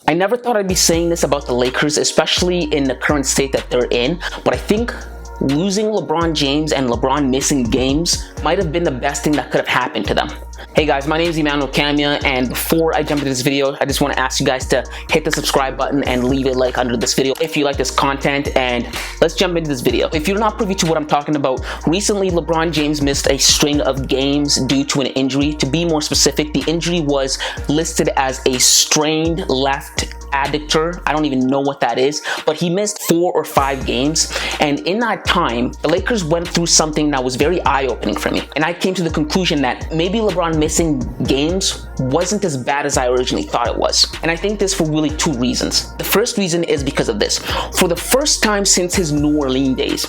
I never thought I'd be saying this about the Lakers, especially in the current state that they're in, but I think losing LeBron James and LeBron missing games might have been the best thing that could have happened to them. Hey guys, my name is Emmanuel Camia, and before I jump into this video, I just want to ask you guys to hit the subscribe button and leave a like under this video if you like this content, and let's jump into this video. If you're not privy to what I'm talking about, recently LeBron James missed a string of games due to an injury. To be more specific, the injury was listed as a strained left adductor. I don't even know what that is, but he missed 4 or 5 games, and in that time, the Lakers went through something that was very eye-opening for me, and I came to the conclusion that maybe LeBron missing games wasn't as bad as I originally thought it was. And I think this for really 2 reasons. The first reason is because of this. For the first time since his New Orleans days,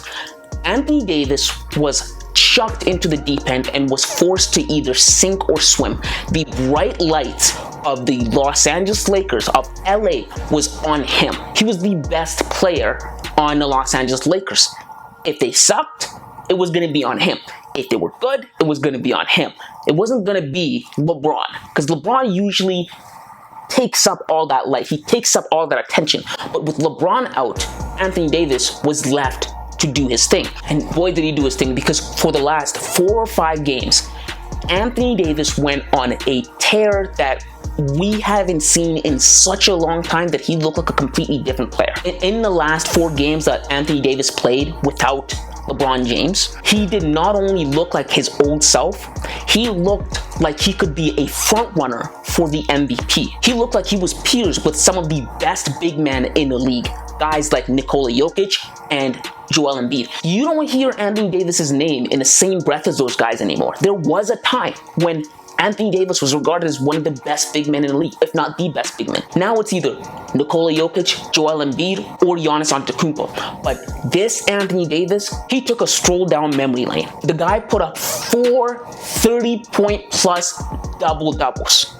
Anthony Davis was chucked into the deep end and was forced to either sink or swim. The bright lights of the Los Angeles Lakers, of LA, was on him. He was the best player on the Los Angeles Lakers. If they sucked, it was going to be on him. If they were good, it was going to be on him. It wasn't going to be LeBron, because LeBron usually takes up all that light. He takes up all that attention. But with LeBron out, Anthony Davis was left to do his thing. And boy, did he do his thing, because for the last 4 or 5 games, Anthony Davis went on a tear that we haven't seen in such a long time, that he looked like a completely different player. In the last 4 games that Anthony Davis played without LeBron James, he did not only look like his old self, he looked like he could be a front runner for the MVP. He looked like he was peers with some of the best big men in the league, guys like Nikola Jokic and Joel Embiid. You don't hear Anthony Davis's name in the same breath as those guys anymore. There was a time when Anthony Davis was regarded as one of the best big men in the league, if not the best big man. Now it's either Nikola Jokic, Joel Embiid, or Giannis Antetokounmpo. But this Anthony Davis, he took a stroll down memory lane. The guy put up 4 30-point plus double-doubles.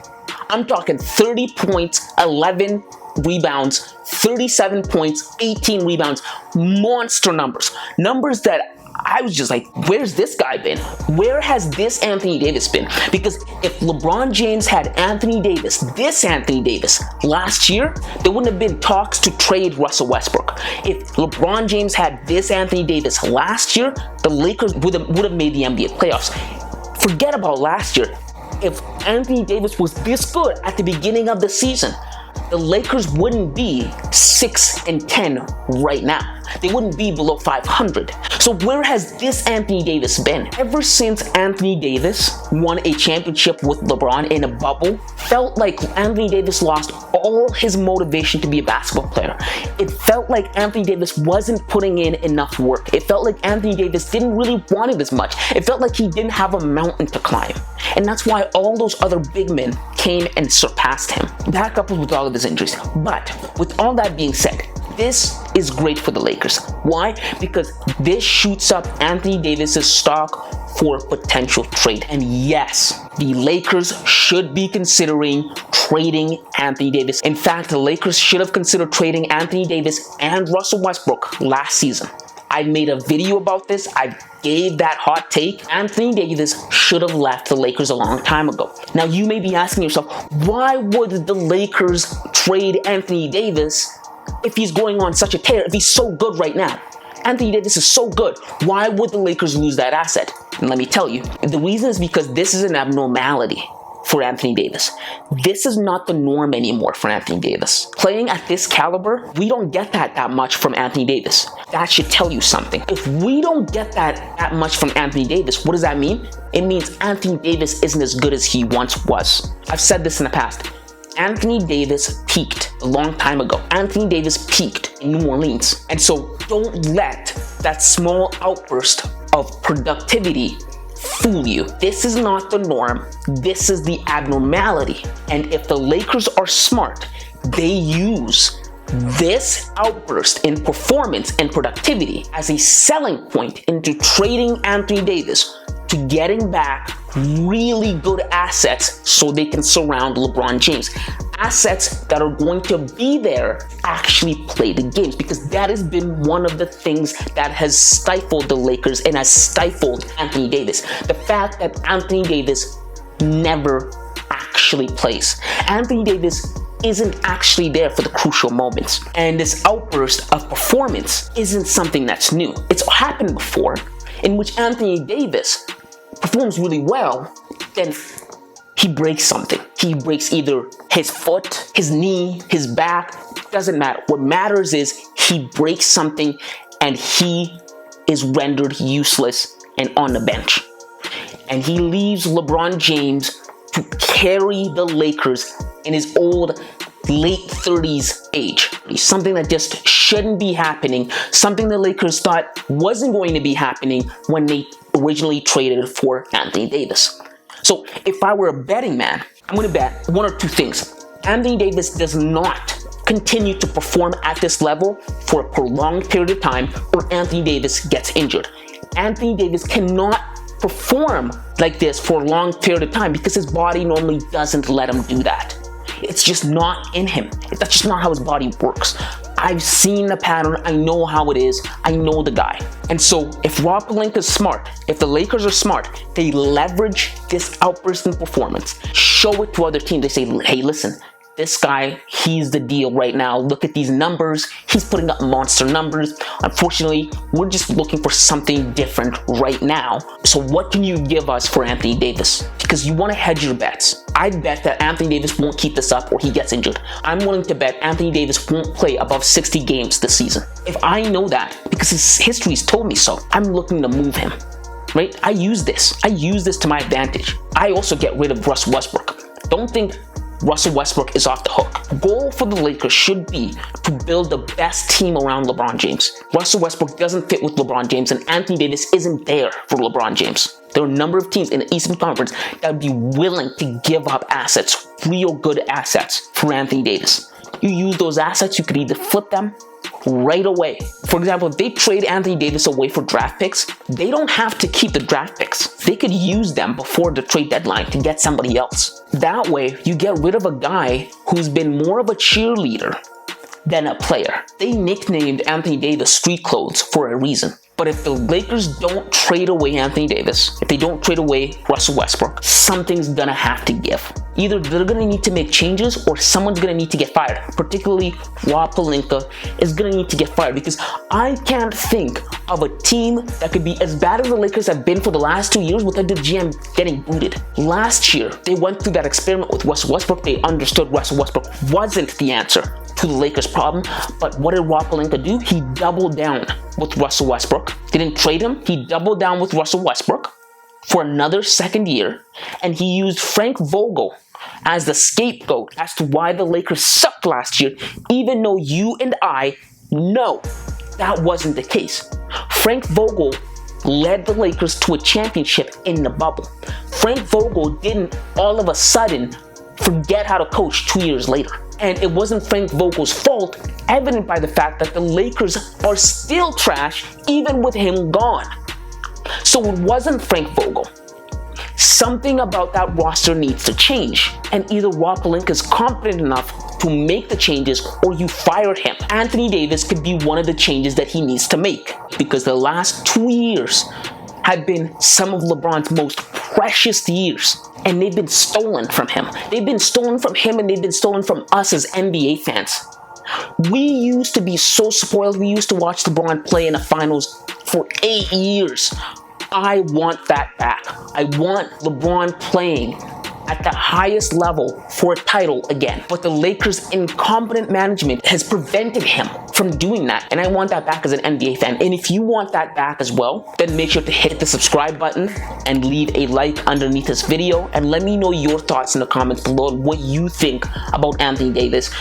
I'm talking 30 points, 11 rebounds, 37 points, 18 rebounds, monster numbers. Numbers that I was just like, where's this guy been? Where has this Anthony Davis been? Because if LeBron James had Anthony Davis, this Anthony Davis, last year, there wouldn't have been talks to trade Russell Westbrook. If LeBron James had this Anthony Davis last year, the Lakers would have made the NBA playoffs. Forget about last year. If Anthony Davis was this good at the beginning of the season, the Lakers wouldn't be 6-10 right now. They wouldn't be below 500. So where has this Anthony Davis been? Ever since Anthony Davis won a championship with LeBron in a bubble, felt like Anthony Davis lost all his motivation to be a basketball player. It felt like Anthony Davis wasn't putting in enough work. It felt like Anthony Davis didn't really want it as much. It felt like he didn't have a mountain to climb. And that's why all those other big men came and surpassed him. That coupled with all of his injuries. But with all that being said, this is great for the Lakers. Why? Because this shoots up Anthony Davis's stock for potential trade. And yes, the Lakers should be considering trading Anthony Davis. In fact, the Lakers should have considered trading Anthony Davis and Russell Westbrook last season. I made a video about this. I gave that hot take. Anthony Davis should have left the Lakers a long time ago. Now you may be asking yourself, why would the Lakers trade Anthony Davis if he's going on such a tear, if he's so good right now? Anthony Davis is so good. Why would the Lakers lose that asset? And let me tell you, the reason is because this is an abnormality for Anthony Davis. This is not the norm anymore for Anthony Davis. Playing at this caliber, we don't get that much from Anthony Davis. That should tell you something. If we don't get that much from Anthony Davis, what does that mean? It means Anthony Davis isn't as good as he once was. I've said this in the past. Anthony Davis peaked a long time ago. Anthony Davis peaked in New Orleans. And so don't let that small outburst of productivity fool you. This is not the norm. This is the abnormality. And if the Lakers are smart, they use this outburst in performance and productivity as a selling point into trading Anthony Davis to getting back really good assets so they can surround LeBron James. Assets that are going to be there actually play the games, because that has been one of the things that has stifled the Lakers and has stifled Anthony Davis. The fact that Anthony Davis never actually plays. Anthony Davis isn't actually there for the crucial moments. And this outburst of performance isn't something that's new. It's happened before, in which Anthony Davis performs really well, then he breaks something. He breaks either his foot, his knee, his back, doesn't matter. What matters is he breaks something and he is rendered useless and on the bench. And he leaves LeBron James to carry the Lakers in his old late 30s age. Something that just shouldn't be happening. Something the Lakers thought wasn't going to be happening when they originally traded for Anthony Davis. So if I were a betting man, I'm going to bet one or two things. Anthony Davis does not continue to perform at this level for a prolonged period of time, or Anthony Davis gets injured. Anthony Davis cannot perform like this for a long period of time because his body normally doesn't let him do that. It's just not in him. That's just not how his body works. I've seen the pattern. I know how it is. I know the guy. And so if Rob Pelinka is smart, if the Lakers are smart, they leverage this outburst in performance, show it to other teams. They say, hey, listen, this guy, he's the deal right now. Look at these numbers. He's putting up monster numbers. Unfortunately, we're just looking for something different right now. So what can you give us for Anthony Davis? Because you want to hedge your bets. I'd bet that Anthony Davis won't keep this up or he gets injured. I'm willing to bet Anthony Davis won't play above 60 games this season. If I know that, because his history's told me so, I'm looking to move him, right? I use this to my advantage. I also get rid of Russell Westbrook. Don't think Russell Westbrook is off the hook. The goal for the Lakers should be to build the best team around LeBron James. Russell Westbrook doesn't fit with LeBron James, and Anthony Davis isn't there for LeBron James. There are a number of teams in the Eastern Conference that would be willing to give up assets, real good assets, for Anthony Davis. You use those assets, you could either flip them right away. For example, if they trade Anthony Davis away for draft picks, they don't have to keep the draft picks. They could use them before the trade deadline to get somebody else. That way, you get rid of a guy who's been more of a cheerleader than a player. They nicknamed Anthony Davis street clothes for a reason. But if the Lakers don't trade away Anthony Davis, if they don't trade away Russell Westbrook, something's gonna have to give. Either they're gonna need to make changes or someone's gonna need to get fired. Particularly Rob Pelinka is gonna need to get fired, because I can't think of a team that could be as bad as the Lakers have been for the last 2 years without the GM getting booted. Last year, they went through that experiment with Russell Westbrook. They understood Russell Westbrook wasn't the answer to the Lakers' problem, but what did Rob Pelinka do? He doubled down with Russell Westbrook. They didn't trade him. He doubled down with Russell Westbrook for another second year, and he used Frank Vogel as the scapegoat as to why the Lakers sucked last year, even though you and I know that wasn't the case. Frank Vogel led the Lakers to a championship in the bubble. Frank Vogel didn't all of a sudden forget how to coach 2 years later. And it wasn't Frank Vogel's fault, evident by the fact that the Lakers are still trash even with him gone. So it wasn't Frank Vogel. Something about that roster needs to change, and either Rob Pelinka is confident enough to make the changes or you fired him. Anthony Davis could be one of the changes that he needs to make, because the last 2 years have been some of LeBron's most precious years, and they've been stolen from him. They've been stolen from him, and they've been stolen from us as NBA fans. We used to be so spoiled. We used to watch LeBron play in the finals for 8 years. I want that back. I want LeBron playing at the highest level for a title again. But the Lakers' incompetent management has prevented him from doing that. And I want that back as an NBA fan. And if you want that back as well, then make sure to hit the subscribe button and leave a like underneath this video. And let me know your thoughts in the comments below on what you think about Anthony Davis.